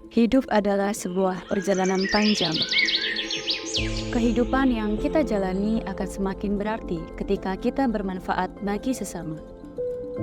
Hidup adalah sebuah perjalanan panjang. Kehidupan yang kita jalani akan semakin berarti ketika kita bermanfaat bagi sesama.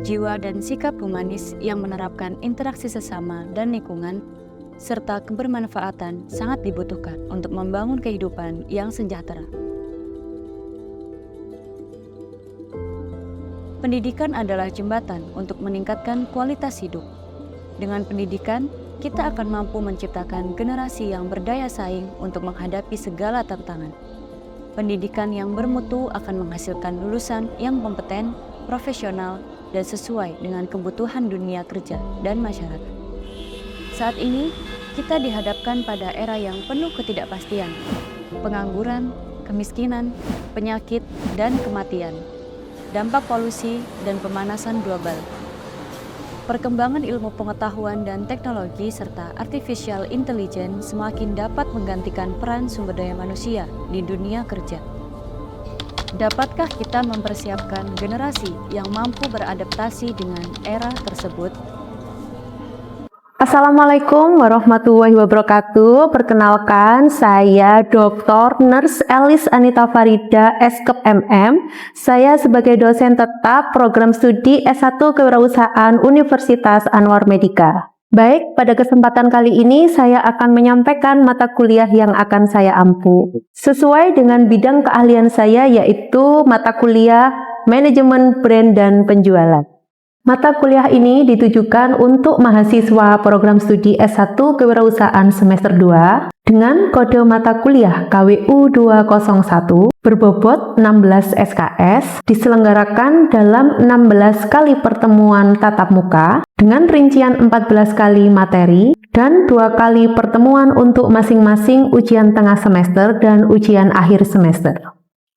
Jiwa dan sikap humanis yang menerapkan interaksi sesama dan lingkungan, serta kebermanfaatan sangat dibutuhkan untuk membangun kehidupan yang sejahtera. Pendidikan adalah jembatan untuk meningkatkan kualitas hidup. Dengan pendidikan, kita akan mampu menciptakan generasi yang berdaya saing untuk menghadapi segala tantangan. Pendidikan yang bermutu akan menghasilkan lulusan yang kompeten, profesional, dan sesuai dengan kebutuhan dunia kerja dan masyarakat. Saat ini, kita dihadapkan pada era yang penuh ketidakpastian, pengangguran, kemiskinan, penyakit, dan kematian, dampak polusi, dan pemanasan global. Perkembangan ilmu pengetahuan dan teknologi serta artificial intelligence semakin dapat menggantikan peran sumber daya manusia di dunia kerja. Dapatkah kita mempersiapkan generasi yang mampu beradaptasi dengan era tersebut? Assalamualaikum warahmatullahi wabarakatuh. Perkenalkan, saya Dr. Nurse Elis Anita Farida, SKEP MM. Saya sebagai dosen tetap program studi S1 Kewirausahaan Universitas Anwar Medika. Baik, pada kesempatan kali ini saya akan menyampaikan mata kuliah yang akan saya ampu. Sesuai dengan bidang keahlian saya, yaitu mata kuliah Manajemen Brand dan Penjualan. Mata kuliah ini ditujukan untuk mahasiswa program studi S1 Kewirausahaan semester 2 dengan kode mata kuliah KWU 201 berbobot 16 SKS, diselenggarakan dalam 16 kali pertemuan tatap muka dengan rincian 14 kali materi dan 2 kali pertemuan untuk masing-masing ujian tengah semester dan ujian akhir semester.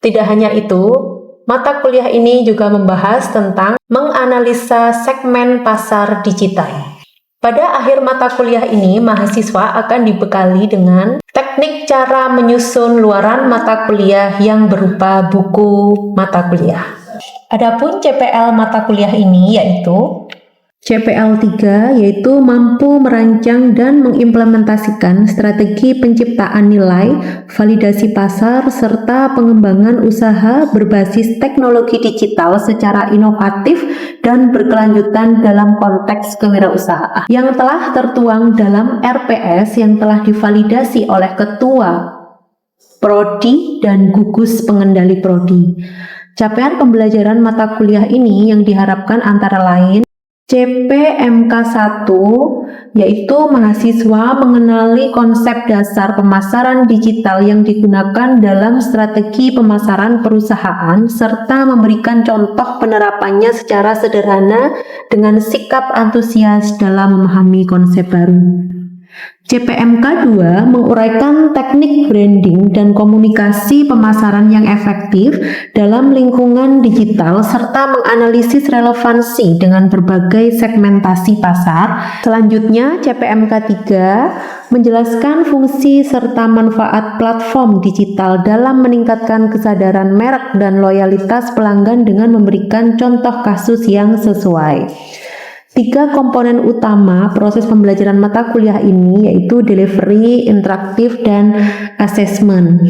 Tidak hanya itu, mata kuliah ini juga membahas tentang menganalisa segmen pasar digital. Pada akhir mata kuliah ini, mahasiswa akan dibekali dengan teknik cara menyusun luaran mata kuliah yang berupa buku mata kuliah. Adapun CPL mata kuliah ini yaitu CPL 3, yaitu mampu merancang dan mengimplementasikan strategi penciptaan nilai, validasi pasar, serta pengembangan usaha berbasis teknologi digital secara inovatif dan berkelanjutan dalam konteks kewirausahaan yang telah tertuang dalam RPS yang telah divalidasi oleh Ketua Prodi dan Gugus Pengendali Prodi. Capaian pembelajaran mata kuliah ini yang diharapkan antara lain CPMK 1, yaitu mahasiswa mengenali konsep dasar pemasaran digital yang digunakan dalam strategi pemasaran perusahaan serta memberikan contoh penerapannya secara sederhana dengan sikap antusias dalam memahami konsep baru. CPMK 2 menguraikan teknik branding dan komunikasi pemasaran yang efektif dalam lingkungan digital serta menganalisis relevansi dengan berbagai segmentasi pasar. Selanjutnya, CPMK 3 menjelaskan fungsi serta manfaat platform digital dalam meningkatkan kesadaran merek dan loyalitas pelanggan dengan memberikan contoh kasus yang sesuai. 3 komponen utama proses pembelajaran mata kuliah ini yaitu delivery, interaktif, dan assessment.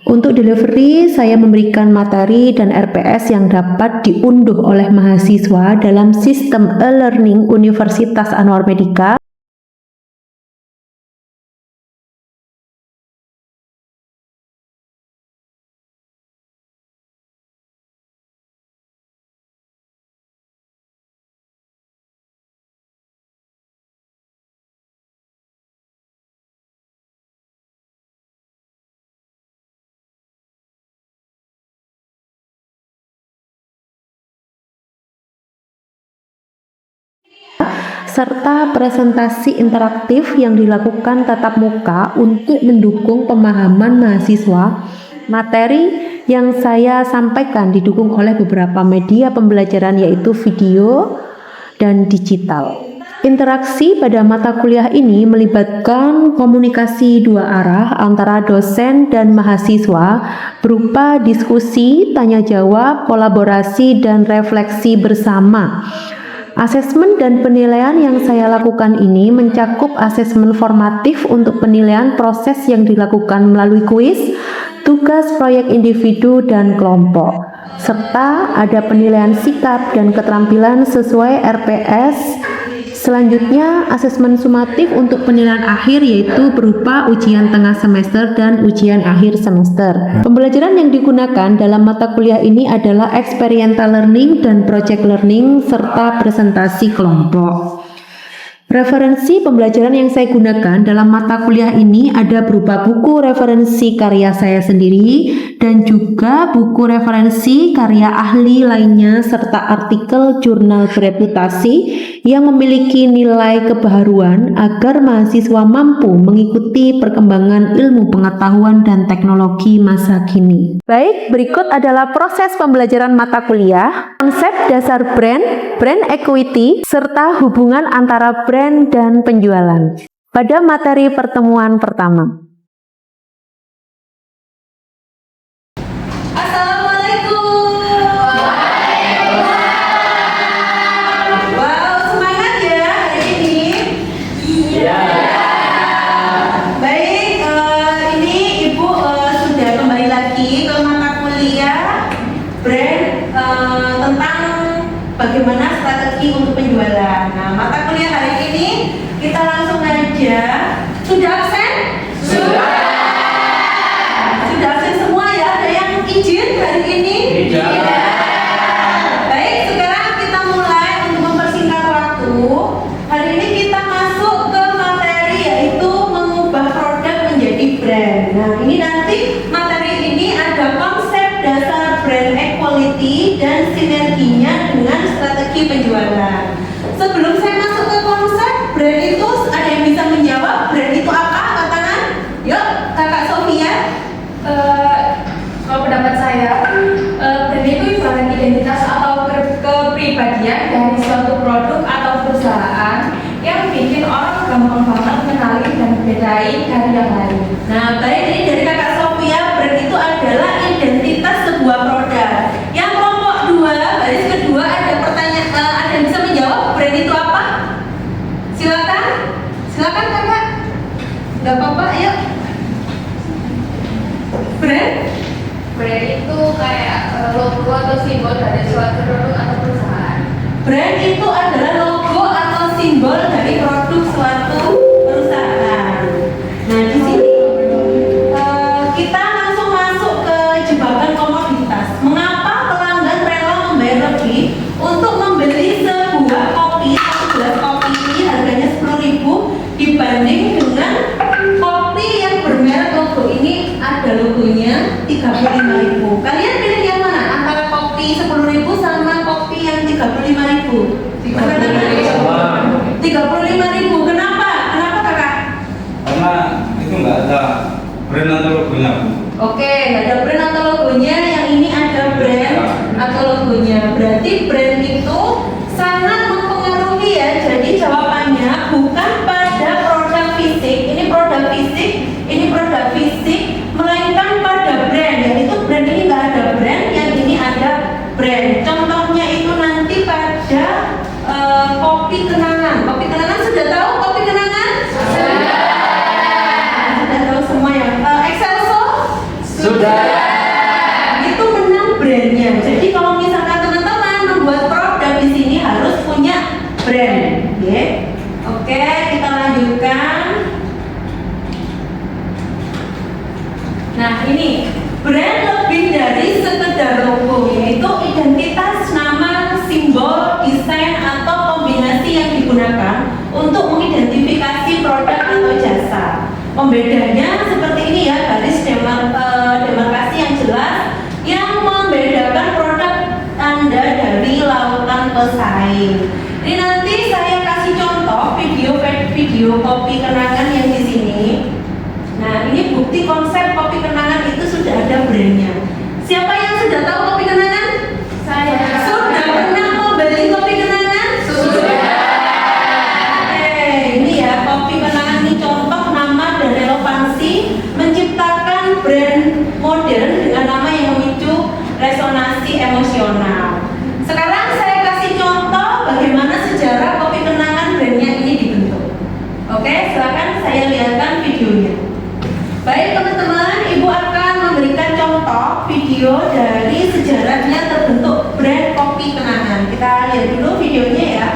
Untuk delivery, saya memberikan materi dan RPS yang dapat diunduh oleh mahasiswa dalam sistem e-learning Universitas Anwar Medika. Serta presentasi interaktif yang dilakukan tatap muka untuk mendukung pemahaman mahasiswa. Materi yang saya sampaikan didukung oleh beberapa media pembelajaran yaitu video dan digital. Interaksi pada mata kuliah ini melibatkan komunikasi 2 arah antara dosen dan mahasiswa berupa diskusi, tanya jawab, kolaborasi, dan refleksi bersama. Asesmen dan penilaian yang saya lakukan ini mencakup asesmen formatif untuk penilaian proses yang dilakukan melalui kuis, tugas proyek individu dan kelompok, serta ada penilaian sikap dan keterampilan sesuai RPS. Selanjutnya, asesmen sumatif untuk penilaian akhir yaitu berupa ujian tengah semester dan ujian akhir semester. Pembelajaran yang digunakan dalam mata kuliah ini adalah experiential learning dan project learning serta presentasi kelompok. Referensi pembelajaran yang saya gunakan dalam mata kuliah ini ada berupa buku referensi karya saya sendiri dan juga buku referensi karya ahli lainnya serta artikel jurnal bereputasi yang memiliki nilai kebaharuan agar mahasiswa mampu mengikuti perkembangan ilmu pengetahuan dan teknologi masa kini. Baik, berikut adalah proses pembelajaran mata kuliah, konsep dasar brand equity, serta hubungan antara brand dan penjualan. Pada materi pertemuan pertama. Bagaimana strategi untuk penjualan. Nah, mata kuliah hari ini kita langsung aja. Sudah absen? Sudah. Sudah absen semua ya? Ada yang izin hari ini? Tidak. Baik, sekarang kita mulai untuk mempersingkat waktu. Hari ini kita masuk ke materi yaitu mengubah produk menjadi brand. Nah, ini nanti materi ini ada konsep dasar brand equality dan sinerginya dengan strategi penjualan. Sebelum saya masuk ke konsep brand itu, ada yang bisa menjawab brand itu apa? Angkat tangan. Yuk, Kakak Sofia. Kalau pendapat saya, brand itu ibarat identitas atau kepribadian dari suatu produk atau perusahaan yang bikin orang gampang banget mengenali dan membedain dari yang lain. Nah, baik, ini dari Kakak Sofia, brand itu adalah identitas sebuah produk. Yang kelompok 2, baris kedua ada pertanyaan, ada yang bisa menjawab brand itu apa? Silakan Kakak. Gak apa-apa, ayo. Brand itu kayak logo atau simbol dari suatu produk atau perusahaan. Brand itu adalah logo atau simbol dari produk suatu perusahaan. Nah, di sini kita langsung masuk ke jebakan komoditas. Mengapa pelanggan rela membayar lebih untuk membeli sebuah kopi, satu gelas kopi ini harganya 10.000 dibanding dengan kopi yang bermerek logo ini ada logonya 35.000. Kalian pilih yang mana? Antara kopi 10.000 sama kopi yang 35.000? 35.000. Kenapa? Kenapa Kakak? Karena itu nggak ada brand atau logonya. Oke, nggak ada brand atau logonya. Yang ini ada brand atau logonya. Berarti brand itu sangat mempengaruhi ya. Jadi jawabannya bukan pada produk fisik. Ini produk fisik, ini produk fisik, melainkan pada brand. Yaitu brand ini nggak ada brand, yang ini ada brand. Contohnya itu nanti pada kopi kenangan. Kopi kenangan sudah tahu kopi kenangan? Sudah tahu semua ya. Excelso? Sudah. Itu menang brandnya. Jadi kalau misalkan teman-teman membuat produk di sini harus punya brand, ya. Oke, kita lanjutkan. Nah, ini brand lebih dari sekedar logo, yaitu identitas, nama, simbol, desain atau kombinasi yang digunakan untuk mengidentifikasi produk atau jasa. Pembedanya seperti ini ya, garis demarkasi yang jelas yang membedakan produk Anda dari lautan pesaing. Ini nanti saya kasih contoh video kopi kenangan yang di sini. Nah, ini bukti konsep kopi kenangan itu sudah ada brandnya. Siapa yang sudah tahu kopi kenangan? Saya. Sudah pernah membeli kopi kenangan? Sudah. Ini ya kopi kenangan, ini contoh nama dan relevansi menciptakan brand modern dengan nama yang memicu resonansi emosional. Sekarang saya kasih contoh bagaimana videonya. Baik teman-teman, Ibu akan memberikan contoh video dari sejarahnya terbentuk brand kopi kenangan. Kita lihat dulu videonya ya.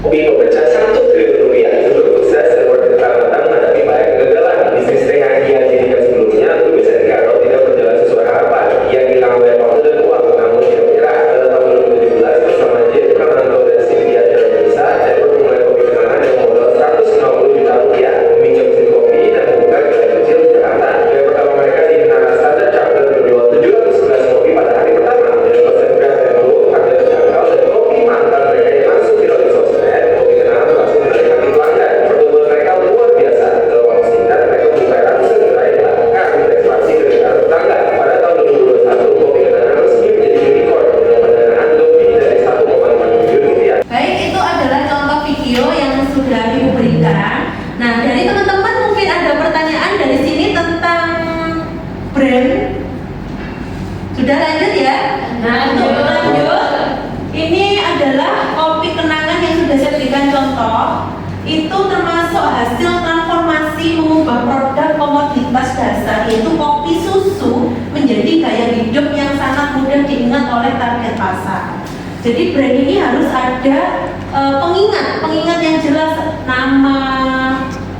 Kopi memecah 1 triliun rupiah sebelum sukses server mentang-mentang menghadapi banyak kegagalan. Bisnis teh yang ia dirikan sebelumnya untuk bisa dikatakan tidak berjalan sesuai harapan. Ia hilang banyak waktu dan uang, namun tidak menyerah. Pada tahun 2017 bersama J. Prananto dan Cynthia Darmisa, Edward memulai kopi kenangan dengan modal 150 juta rupiah, meminjam mesin kopi dan membuka gerai kecil di Jakarta. Gerai pertama mereka di Menara Standar Chartered menjual 711 kopi pada hari pertama. Dan konsep brand Evo, harga terjangkau dan kopi mantan mereka yang langsung viral di sosmed. Kopi kenangan berhasil menarik hati pelanggan. Pertumbuhan mereka luar biasa. Dalam waktu singkat, mereka membuka ratusan gerai bahkan berekspansi ke negara tetangga. Pada tahun 2021, kopi kenangan resmi menjadi unicorn dengan pendanaan lebih dari 1,5 triliun rupiah. Baik, itu adalah contoh video yang sudah Ibu berikan. Nah, dari teman-teman mungkin ada pertanyaan dari sini tentang brand. Sudah lanjut ya? Nah, untuk lanjut, ini adalah kopi kenangan yang sudah saya berikan contoh. Itu termasuk hasil transformasi mengubah produk komoditas dasar, yaitu kopi susu, menjadi gaya hidup yang sangat mudah diingat oleh target pasar. Jadi brand ini harus ada pengingat yang jelas, nama,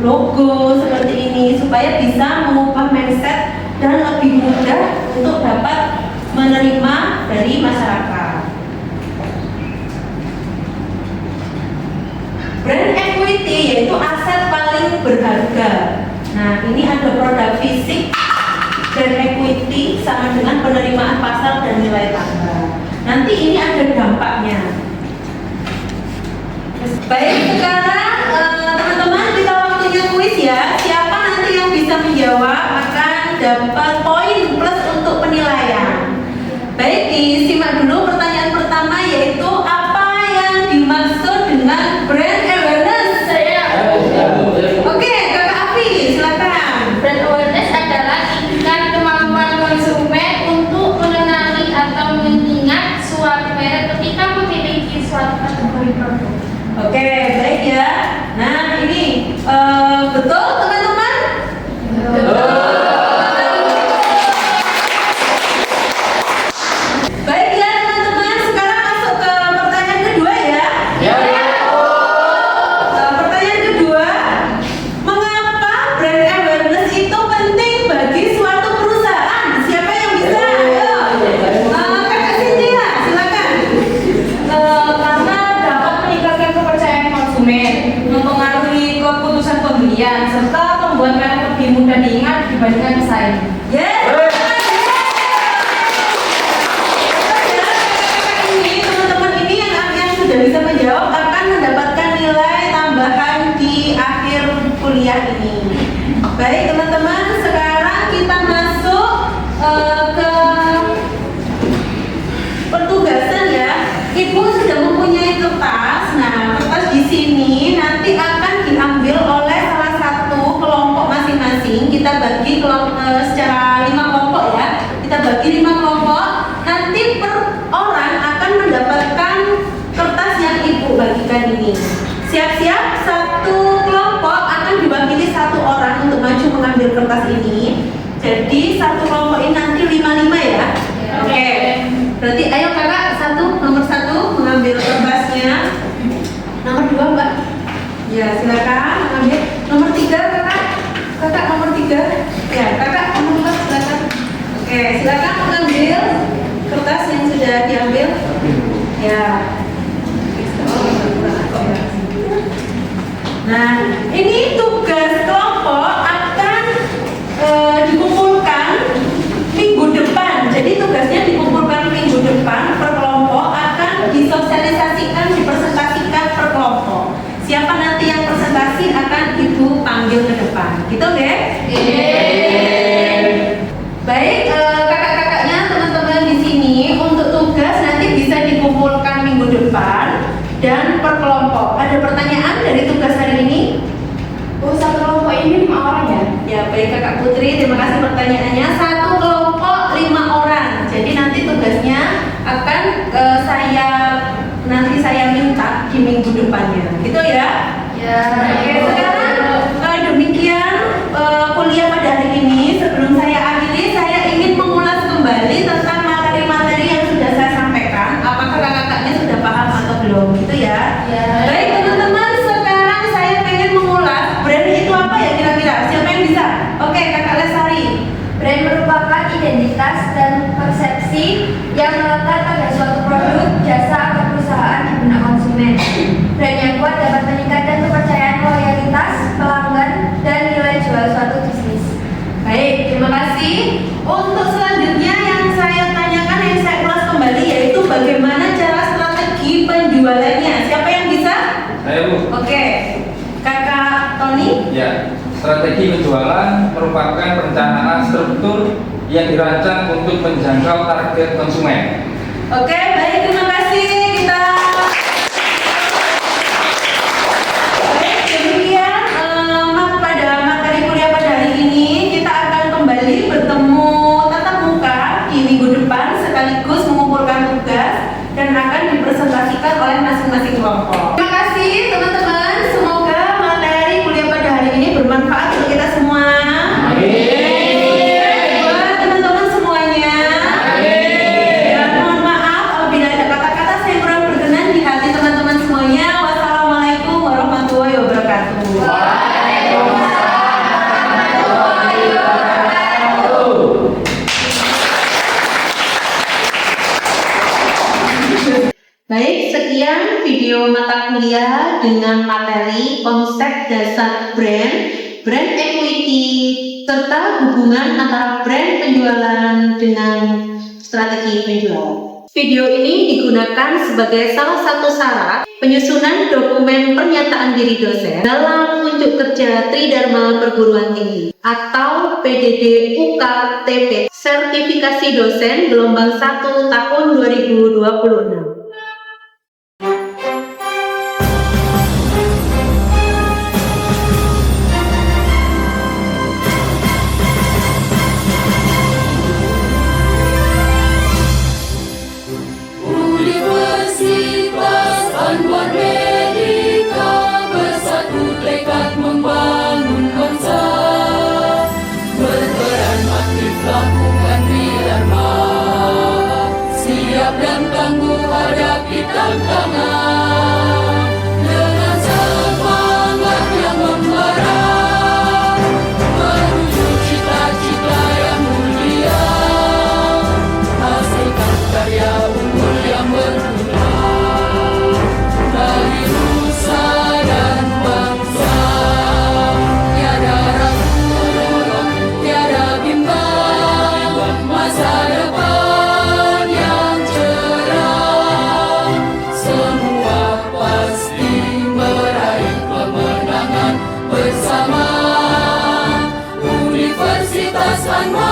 logo seperti ini, supaya bisa mengubah mindset dan lebih mudah untuk dapat menerima dari masyarakat. Brand equity yaitu aset paling berharga. Nah, ini ada produk fisik, brand equity sama dengan penerimaan pasar dan nilai tambah. Nanti ini ada dampaknya. Baik, sekarang teman-teman kita waktunya kuis ya. Siapa nanti yang bisa menjawab akan dapat poin plus untuk penilaian. Baik, disimak dulu pertanyaan pertama, yaitu apa yang dimaksud dengan brand awareness? Oke, Kakak Afi, silakan. Brand awareness adalah tingkat kemampuan konsumen untuk mengenali atau mengingat suatu merek ketika memiliki suatu kategori produk. Oke, baik ya. Nah, ini betul teman-teman? Baik ya teman-teman, sekarang masuk ke pertanyaan kedua ya. Pertanyaan kedua, mengapa brand awareness itu penting bagi suatu perusahaan? Siapa yang bisa? Ayo. Kakak Cynthia, silakan. Karena dapat meningkatkan kepercayaan konsumen, mempengaruhi keputusan pembelian, serta membuat merek lebih mudah diingat dibandingkan pesaing. Yes. Ini teman-teman ini yang sudah bisa menjawab akan mendapatkan nilai tambahan di akhir kuliah ini. Baik teman-teman, sekarang kita masuk ke petugasan ya. Ibu sudah mempunyai kertas. Nah, kertas di sini nanti akan diambil oleh salah satu kelompok masing-masing. Kita bagi secara 5 kelompok ya. Kita bagi 5 kelompok. Nanti per orang akan mendapatkan kertas yang Ibu bagikan ini. Siap-siap, satu kelompok akan diwakili 1 orang untuk maju mengambil kertas ini. Jadi satu kelompok ini nanti 5-5 ya. Oke. Berarti ayo kakak nomor 1 mengambil kertasnya. Nomor 2 mbak. Ya silakan mengambil. Nomor 3 kakak nomor 3. Ya kakak nomor 4 silakan. Oke, silakan mengambil kertas yang sudah diambil. Ya. Nah, ini tugas kelompok akan dikumpulkan minggu depan. Jadi tugasnya dikumpulkan minggu depan per kelompok, akan disosialisasikan, dipresentasikan per kelompok. Siapa nanti yang presentasi akan Ibu panggil ke depan. Gitu, guys? Baik, kakak-kakaknya, teman-teman di sini untuk tugas nanti bisa dikumpulkan minggu depan dan per kelompok. Ada pertanyaan dari tugas hari ini? Satu kelompok ini 5 orang ya? Ya, baik Kakak Putri, terima kasih pertanyaannya. Satu kelompok 5 orang. Jadi nanti tugasnya akan saya minta di minggu depannya. Gitu ya? Ya. Oke, sekarang Strategi penjualan merupakan perencanaan struktur yang dirancang untuk menjangkau target konsumen. Oke, baik, terima kasih. Kita baik, demikian pada materi kuliah pada hari ini. Kita akan kembali bertemu tatap muka di minggu depan sekaligus mengumpulkan tugas dan akan dipresentasikan oleh masing-masing kelompok. Terima kasih teman-teman. Semoga materi kuliah pada hari ini bermanfaat untuk kita semua. Buat teman-teman semuanya. Dan mohon maaf apabila ada kata-kata saya kurang berkenan di hati teman-teman semuanya. Wassalamualaikum warahmatullahi wabarakatuh. Baik, sekian video mata kuliah dengan materi konsep dasar brand equity, serta hubungan antara brand penjualan dengan strategi penjualan. Video ini digunakan sebagai salah satu syarat penyusunan dokumen pernyataan diri dosen dalam unjuk kerja Tridharma Perguruan Tinggi atau PDD UKTP Sertifikasi Dosen Gelombang 1 tahun 2026. Universitas Anwar Medika bersatu tekad membangun bangsa, berperan aktif lakukan Tridharma, siap dan tangguh hadapi tantangan, dengan semangat yang membara, menuju cita-cita yang mulia, hasilkan karya unggul yang berguna dari nusa dan bangsa. Tiada ragu, tiada bimbang, masa depan yang cerah, semua pasti meraih kemenangan bersama. Universitas Anwar